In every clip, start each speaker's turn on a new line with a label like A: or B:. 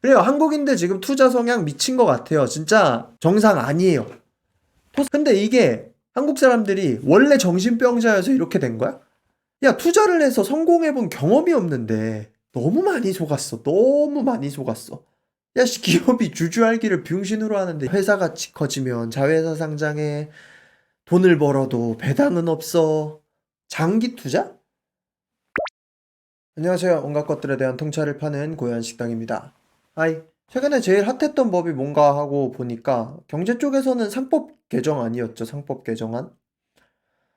A: 그래요. 한국인들 지금 투자 성향 미친 것 같아요. 진짜 정상 아니에요. 근데 이게 한국 사람들이 원래 정신병자여서 이렇게 된 거야? 야, 투자를 해서 성공해본 경험이 없는데 너무 많이 속았어. 너무 많이 속았어. 야, 씨, 기업이 주주알기를 병신으로 하는데 회사 가치 커지면 자회사 상장해. 돈을 벌어도 배당은 없어. 장기 투자? 안녕하세요. 온갖 것들에 대한 통찰을 파는 고현식당입니다. 하이. 최근에 제일 핫했던 법이 뭔가 하고 보니까 경제 쪽에서는 상법 개정안이었죠. 상법 개정안.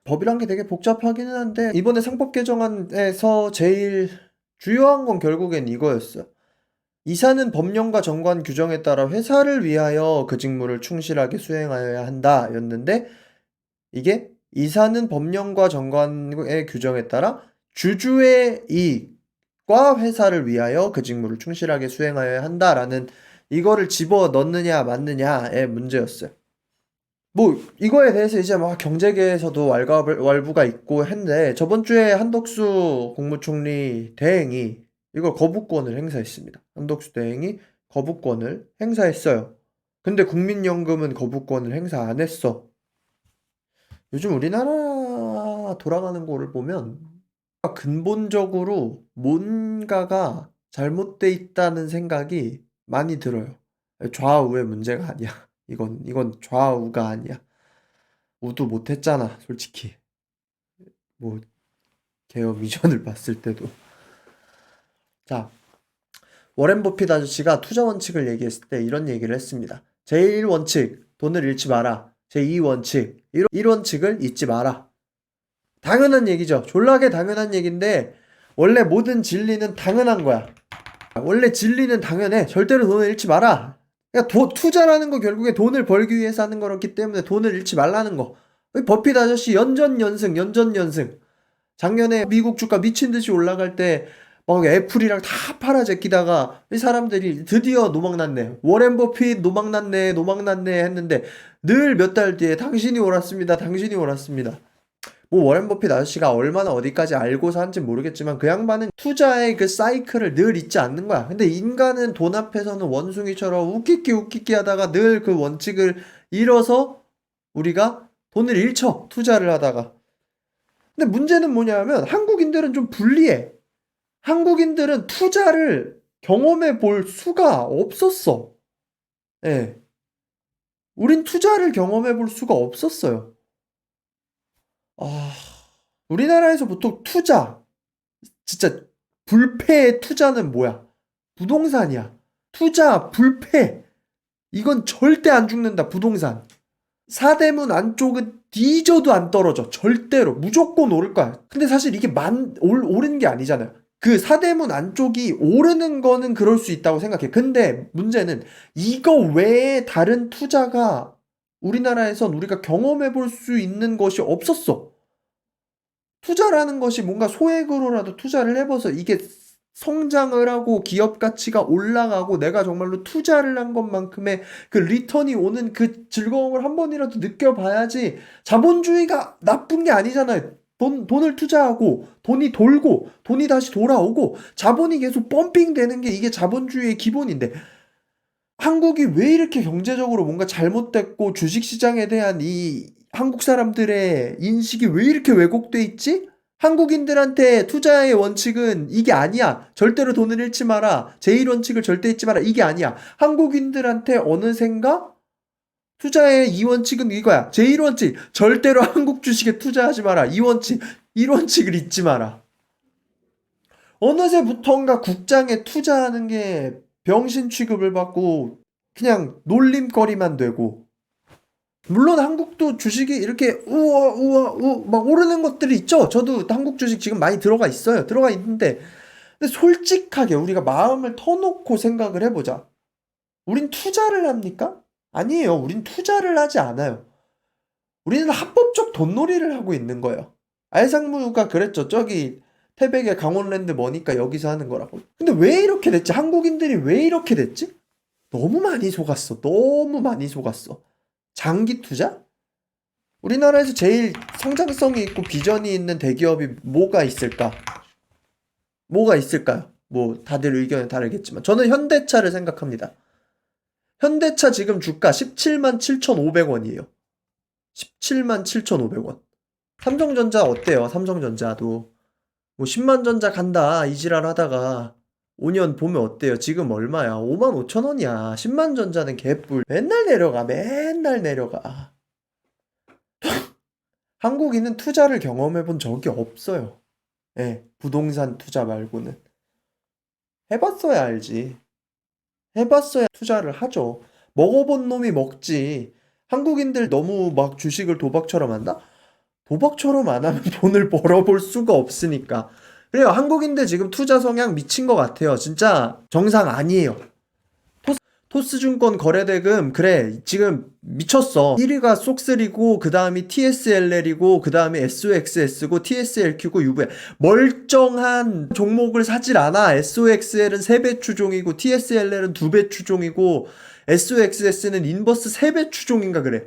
A: 법이란 게 되게 복잡하기는 한데 이번에 상법 개정안에서 제일 주요한 건 결국엔 이거였어요. 이사는 법령과 정관 규정에 따라 회사를 위하여 그 직무를 충실하게 수행하여야 한다 였는데 이게 이사는 법령과 정관의 규정에 따라 주주의 이익과 회사를 위하여 그 직무를 충실하게 수행하여야 한다라는 이거를 집어 넣느냐 맞느냐의 문제였어요. 뭐 이거에 대해서 이제 막 경제계에서도 왈가왈부가 있고 했는데 저번 주에 한덕수 국무총리 대행이 이걸 거부권을 행사했습니다. 한덕수 대행이 거부권을 행사했어요. 근데 국민연금은 거부권을 행사 안 했어. 요즘 우리나라 돌아가는 거를 보면 근본적으로 뭔가가 잘못돼 있다는 생각이 많이 들어요. 좌우의 문제가 아니야. 이건 좌우가 아니야. 우도 못했잖아, 솔직히. 뭐 개업 이전을 봤을 때도. 자, 워렌 버핏 아저씨가 투자 원칙을 얘기했을 때 이런 얘기를 했습니다. 제1원칙, 돈을 잃지 마라. 제2원칙, 1원칙을 잊지 마라. 당연한 얘기죠. 졸라게 당연한 얘기인데 원래 모든 진리는 당연한 거야. 원래 진리는 당연해. 절대로 돈을 잃지 마라. 그러니까 투자라는 거 결국에 돈을 벌기 위해서 하는 거였기 때문에 돈을 잃지 말라는 거. 버핏 아저씨 연전연승. 작년에 미국 주가 미친 듯이 올라갈 때 막 애플이랑 다 팔아 제끼다가 이 사람들이 드디어 노망났네. 워렌 버핏 노망났네 했는데 늘 몇 달 뒤에 당신이 옳았습니다. 뭐 워렌 버핏 아저씨가 얼마나 어디까지 알고서 한지 모르겠지만 그 양반은 투자의 그 사이클을 늘 잊지 않는 거야. 근데 인간은 돈 앞에서는 원숭이처럼 웃기기 하다가 늘 그 원칙을 잃어서 우리가 돈을 잃죠. 투자를 하다가. 근데 문제는 뭐냐면 한국인들은 좀 불리해. 한국인들은 투자를 경험해 볼 수가 없었어. 예. 우린 투자를 경험해 볼 수가 없었어요. 아, 우리나라에서 보통 투자, 진짜 불패의 투자는 뭐야? 부동산이야. 투자, 불패. 이건 절대 안 죽는다, 부동산. 사대문 안쪽은 뒤져도 안 떨어져. 절대로. 무조건 오를 거야. 근데 사실 이게 오른 게 아니잖아요. 그 사대문 안쪽이 오르는 거는 그럴 수 있다고 생각해. 근데 문제는 이거 외에 다른 투자가 우리나라에선 우리가 경험해 볼 수 있는 것이 없었어. 투자라는 것이 뭔가 소액으로라도 투자를 해봐서 이게 성장을 하고 기업 가치가 올라가고 내가 정말로 투자를 한 것만큼의 그 리턴이 오는 그 즐거움을 한 번이라도 느껴봐야지. 자본주의가 나쁜 게 아니잖아요. 돈을 투자하고 돈이 돌고 돈이 다시 돌아오고 자본이 계속 펌핑되는 게 이게 자본주의의 기본인데 한국이 왜 이렇게 경제적으로 뭔가 잘못됐고 주식시장에 대한 이 한국 사람들의 인식이 왜 이렇게 왜곡돼 있지? 한국인들한테 투자의 원칙은 이게 아니야. 절대로 돈을 잃지 마라. 제1원칙을 절대 잊지 마라. 이게 아니야. 한국인들한테 어느샌가 투자의 2원칙은 이거야. 제1원칙 절대로 한국 주식에 투자하지 마라. 2원칙 1원칙을 잊지 마라. 어느새부턴가 국장에 투자하는 게 병신 취급을 받고 그냥 놀림거리만 되고 물론 한국도 주식이 이렇게 막 오르는 것들이 있죠. 저도 한국 주식 지금 많이 들어가 있어요. 들어가 있는데 근데 솔직하게 우리가 마음을 터놓고 생각을 해보자. 우린 투자를 합니까? 아니에요. 우린 투자를 하지 않아요. 우리는 합법적 돈놀이를 하고 있는 거예요. 알상무가 그랬죠. 저기 태백의 강원랜드 머니까 여기서 하는 거라고. 근데 왜 이렇게 됐지? 한국인들이 왜 이렇게 됐지? 너무 많이 속았어. 너무 많이 속았어. 장기 투자? 우리나라에서 제일 성장성이 있고 비전이 있는 대기업이 뭐가 있을까? 뭐가 있을까요? 뭐 다들 의견이 다르겠지만 저는 현대차를 생각합니다. 현대차 지금 주가 17만 7,500원이에요. 17만 7,500원. 삼성전자 어때요? 삼성전자도 뭐 10만 전자 간다 이지랄 하다가 5년 보면 어때요? 지금 얼마야? 5만 5천 원이야. 10만 전자는 개뿔. 맨날 내려가. 맨날 내려가. 한국인은 투자를 경험해 본 적이 없어요. 예, 부동산 투자 말고는. 해봤어야 알지. 해봤어야 투자를 하죠. 먹어본 놈이 먹지. 한국인들 너무 막 주식을 도박처럼 한다? 도박처럼 안 하면 돈을 벌어볼 수가 없으니까. 그래요. 한국인들 지금 투자 성향 미친 것 같아요. 진짜 정상 아니에요. 토스증권 거래대금 그래 지금 미쳤어. 1위가 쏙3고 그 다음이 TSLL이고 그 다음이 SOXS고 TSLQ고 UV 멀쩡한 종목을 사질 않아. SOXL은 3배 추종이고 TSLL은 2배 추종이고 SOXS는 인버스 3배 추종인가 그래.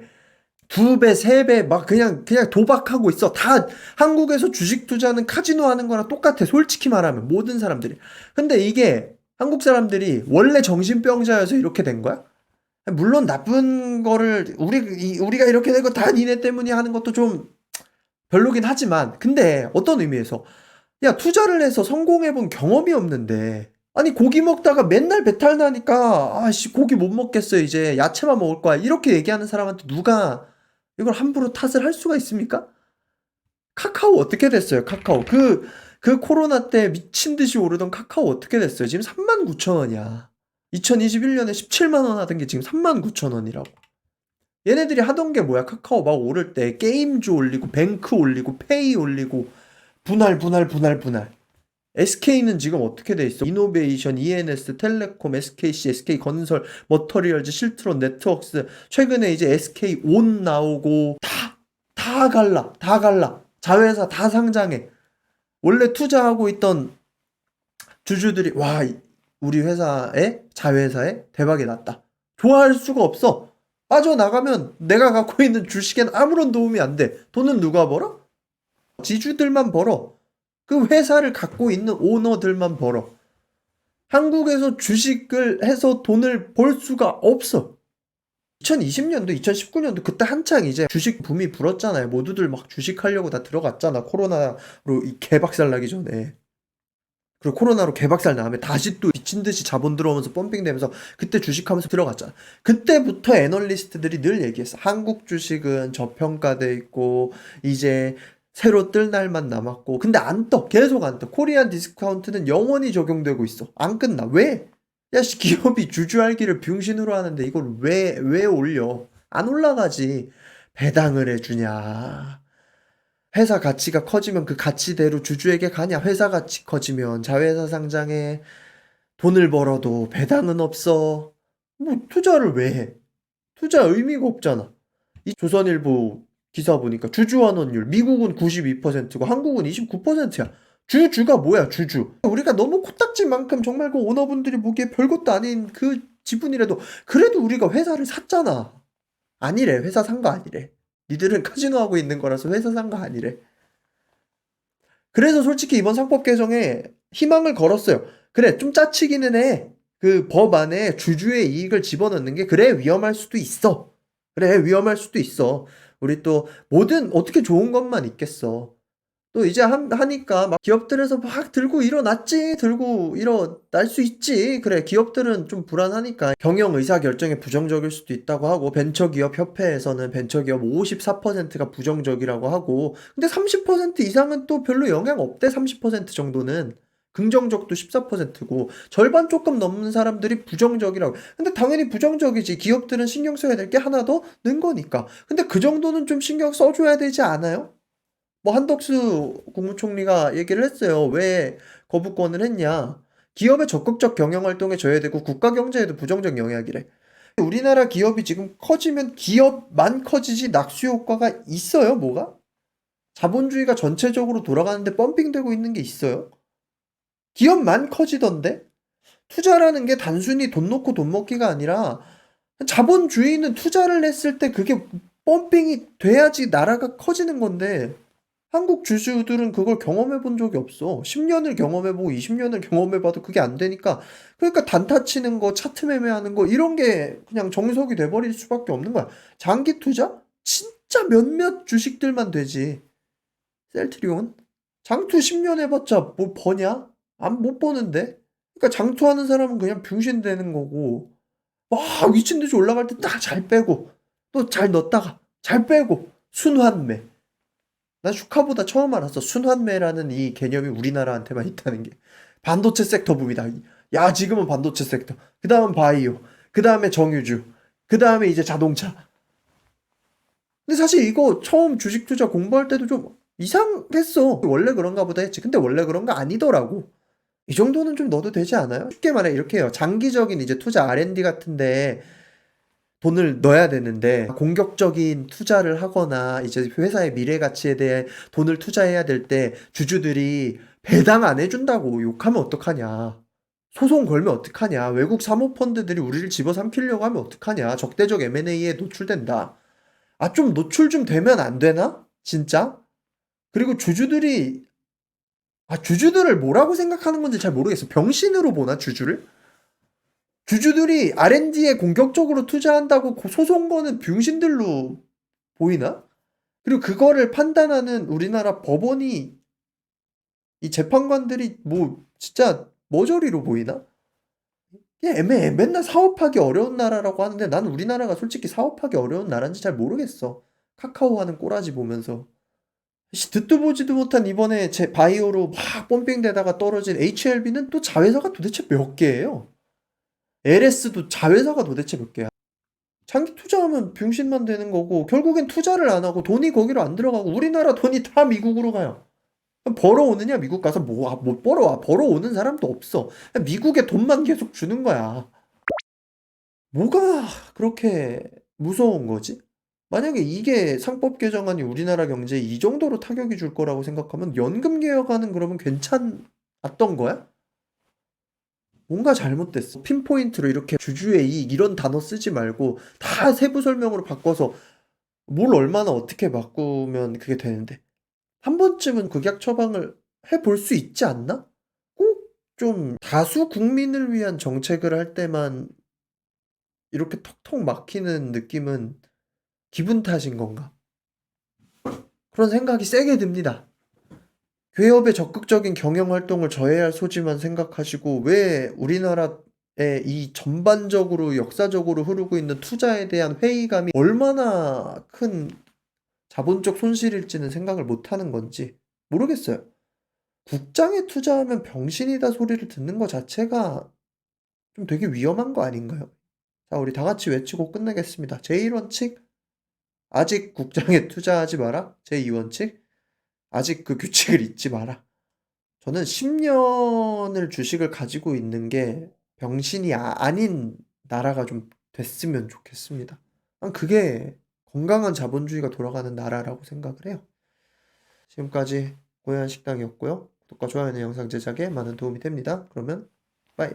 A: 2배, 3배 막 그냥 도박하고 있어. 다 한국에서 주식 투자는 카지노 하는 거랑 똑같아. 솔직히 말하면 모든 사람들이. 근데 이게 한국 사람들이 원래 정신병자여서 이렇게 된 거야? 물론 나쁜 거를 우리가 이렇게 된 거 다 니네 때문에 하는 것도 좀 별로긴 하지만 근데 어떤 의미에서 야 투자를 해서 성공해본 경험이 없는데 아니 고기 먹다가 맨날 배탈 나니까 아씨 고기 못 먹겠어 이제 야채만 먹을 거야 이렇게 얘기하는 사람한테 누가 이걸 함부로 탓을 할 수가 있습니까? 카카오 어떻게 됐어요? 카카오 그 코로나 때 미친 듯이 오르던 카카오 어떻게 됐어요? 지금 39,000원이야. 2021년에 17만 원 하던 게 지금 39,000원이라고. 얘네들이 하던 게 뭐야? 카카오 막 오를 때 게임주 올리고 뱅크 올리고 페이 올리고 분할. SK는 지금 어떻게 돼 있어? 이노베이션, ENS, 텔레콤, SKC, SK건설, 머터리얼즈, 실트론, 네트워크스 최근에 이제 SK온 나오고 다 갈라. 자회사 다 상장해. 원래 투자하고 있던 주주들이 와 우리 회사에 자회사에 대박이 났다. 좋아할 수가 없어. 빠져나가면 내가 갖고 있는 주식엔 아무런 도움이 안 돼. 돈은 누가 벌어? 지주들만 벌어. 그 회사를 갖고 있는 오너들만 벌어. 한국에서 주식을 해서 돈을 벌 수가 없어. 2020년도, 2019년도 그때 한창 이제 주식 붐이 불었잖아요. 모두들 막 주식하려고 다 들어갔잖아. 코로나로 개박살 나기 전에. 그리고 코로나로 개박살 나면 다시 또 미친 듯이 자본 들어오면서 펌핑되면서 그때 주식하면서 들어갔잖아. 그때부터 애널리스트들이 늘 얘기했어. 한국 주식은 저평가돼 있고 이제 새로 뜰 날만 남았고 근데 안 떠. 계속 안 떠. 코리안 디스카운트는 영원히 적용되고 있어. 안 끝나. 왜? 야, 기업이 주주알기를 병신으로 하는데 이걸 왜 올려? 안 올라가지. 배당을 해주냐. 회사 가치가 커지면 그 가치대로 주주에게 가냐. 회사 가치 커지면 자회사 상장에 돈을 벌어도 배당은 없어. 뭐 투자를 왜 해? 투자 의미가 없잖아. 이 조선일보 기사 보니까 주주 환원율 미국은 92%고 한국은 29%야. 주주가 뭐야 주주. 우리가 너무 코딱지만큼 정말 그 오너분들이 보기에 별것도 아닌 그 지분이라도 그래도 우리가 회사를 샀잖아. 아니래. 회사 산 거 아니래. 니들은 카지노 하고 있는 거라서 회사 산 거 아니래. 그래서 솔직히 이번 상법 개정에 희망을 걸었어요. 그래 좀 짜치기는 해. 그 법 안에 주주의 이익을 집어넣는 게 그래 위험할 수도 있어. 그래 위험할 수도 있어. 우리 또 뭐든 어떻게 좋은 것만 있겠어. 또 이제 하니까 막 기업들에서 막 들고 일어날 수 있지. 그래 기업들은 좀 불안하니까 경영 의사 결정에 부정적일 수도 있다고 하고 벤처기업 협회에서는 벤처기업 54%가 부정적이라고 하고 근데 30% 이상은 또 별로 영향 없대. 30% 정도는 긍정적도 14%고 절반 조금 넘는 사람들이 부정적이라고. 근데 당연히 부정적이지. 기업들은 신경 써야 될 게 하나 더 는 거니까. 근데 그 정도는 좀 신경 써줘야 되지 않아요? 뭐 한덕수 국무총리가 얘기를 했어요. 왜 거부권을 했냐. 기업의 적극적 경영활동에 저해되고 국가 경제에도 부정적 영향이래. 우리나라 기업이 지금 커지면 기업만 커지지 낙수 효과가 있어요? 뭐가? 자본주의가 전체적으로 돌아가는데 펌핑되고 있는 게 있어요? 기업만 커지던데? 투자라는 게 단순히 돈 놓고 돈 먹기가 아니라 자본주의는 투자를 했을 때 그게 펌핑이 돼야지 나라가 커지는 건데 한국 주주들은 그걸 경험해 본 적이 없어. 10년을 경험해 보고 20년을 경험해 봐도 그게 안 되니까, 그러니까 단타 치는 거, 차트 매매하는 거 이런 게 그냥 정석이 돼 버릴 수밖에 없는 거야. 장기 투자? 진짜 몇몇 주식들만 되지. 셀트리온? 장투 10년 해 봤자 뭐 버냐? 안 못 버는데. 그러니까 장투하는 사람은 그냥 병신 되는 거고, 막 미친 듯이 올라갈 때 딱 잘 빼고 또 잘 넣었다가 잘 빼고 순환매. 난 슈카보다 처음 알았어. 순환매라는 이 개념이 우리나라한테만 있다는 게. 반도체 섹터 붐이다. 야, 지금은 반도체 섹터. 그 다음은 바이오. 그 다음에 정유주. 그 다음에 이제 자동차. 근데 사실 이거 처음 주식 투자 공부할 때도 좀 이상했어. 원래 그런가 보다 했지. 근데 원래 그런 거 아니더라고. 이 정도는 좀 넣어도 되지 않아요? 쉽게 말해 이렇게 해요. 장기적인 이제 투자 R&D 같은데 돈을 넣어야 되는데 공격적인 투자를 하거나 이제 회사의 미래 가치에 대해 돈을 투자해야 될 때 주주들이 배당 안 해준다고 욕하면 어떡하냐. 소송 걸면 어떡하냐. 외국 사모펀드들이 우리를 집어삼키려고 하면 어떡하냐. 적대적 M&A에 노출된다. 아, 좀 노출 좀 되면 안 되나? 진짜? 그리고 주주들을 뭐라고 생각하는 건지 잘 모르겠어. 병신으로 보나, 주주를? 주주들이 R&D에 공격적으로 투자한다고 소송 거는 병신들로 보이나? 그리고 그거를 판단하는 우리나라 법원이, 이 재판관들이 뭐 진짜 머저리로 보이나? 이게 애매해. 맨날 사업하기 어려운 나라라고 하는데 난 우리나라가 솔직히 사업하기 어려운 나라인지 잘 모르겠어. 카카오 하는 꼬라지 보면서. 듣도 보지도 못한 이번에 제 바이오로 막 펌핑되다가 떨어진 HLB는 또 자회사가 도대체 몇 개예요? LS도 자회사가 도대체 몇 개야? 장기 투자하면 병신만 되는 거고 결국엔 투자를 안 하고 돈이 거기로 안 들어가고 우리나라 돈이 다 미국으로 가요. 벌어오느냐 미국 가서 못 벌어와. 벌어오는 사람도 없어. 미국에 돈만 계속 주는 거야. 뭐가 그렇게 무서운 거지? 만약에 이게 상법 개정안이 우리나라 경제에 이 정도로 타격이 줄 거라고 생각하면 연금 개혁안은 그러면 괜찮았던 거야? 뭔가 잘못됐어. 핀포인트로 이렇게 주주의 이익 이런 단어 쓰지 말고 다 세부 설명으로 바꿔서 뭘 얼마나 어떻게 바꾸면 그게 되는데. 한 번쯤은 극약 처방을 해볼 수 있지 않나? 꼭 좀 다수 국민을 위한 정책을 할 때만 이렇게 턱턱 막히는 느낌은 기분 탓인 건가? 그런 생각이 세게 듭니다. 괴업의 적극적인 경영 활동을 저해할 소지만 생각하시고 왜 우리나라의 이 전반적으로 역사적으로 흐르고 있는 투자에 대한 회의감이 얼마나 큰 자본적 손실일지는 생각을 못 하는 건지 모르겠어요. 국장에 투자하면 병신이다 소리를 듣는 것 자체가 좀 되게 위험한 거 아닌가요? 자, 우리 다 같이 외치고 끝내겠습니다. 제1원칙, 아직 국장에 투자하지 마라. 제2원칙, 아직 그 규칙을 잊지 마라. 저는 10년을 주식을 가지고 있는 게 병신이 아닌 나라가 좀 됐으면 좋겠습니다. 난 그게 건강한 자본주의가 돌아가는 나라라고 생각을 해요. 지금까지 고해한 식당이었고요. 구독과 좋아요는 영상 제작에 많은 도움이 됩니다. 그러면 빠이.